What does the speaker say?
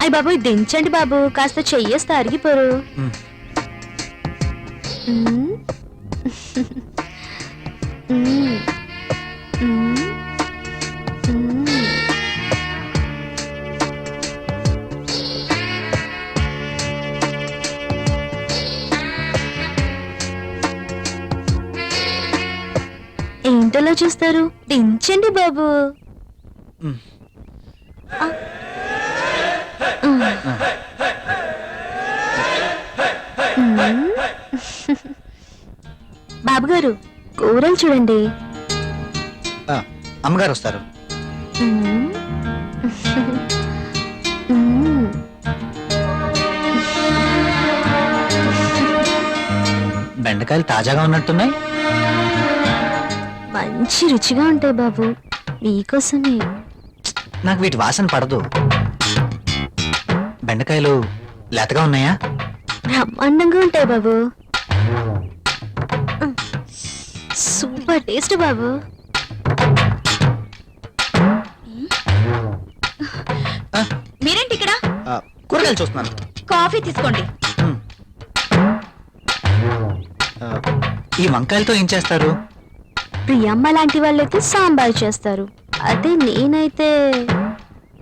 అయ్య బాబు దించండి బాబు, కాస్త చెయ్యేస్తే అరిగిపోరు. మ్మ్. మ్మ్. మ్మ్. మ్మ్. ఏంటలా చూస్తారు, దించండి బాబు. బాబుగారు కూరలు చూడండి. అమ్మగారు వస్తారు. బెండకాయలు తాజాగా ఉన్నట్టున్నాయి. మంచి రుచిగా ఉంటాయి బాబు, మీకోసమే. నాకు వీటి వాసన పడదు. బెండకాయలు లేతగా ఉన్నాయా? బ్రహ్మాండంగా ఉంటాయి బాబు, సూపర్ టేస్ట్ బాబు. మీరేంటి ఇక్కడ? కూరగాయలు చూస్తున్నాను. కాఫీ తీసుకోండి. ఈ వంకాయలతో ఏం చేస్తారు? ప్రియమ్మ లాంటి వాళ్ళైతే సాంబార్ చేస్తారు, అదే నేనైతే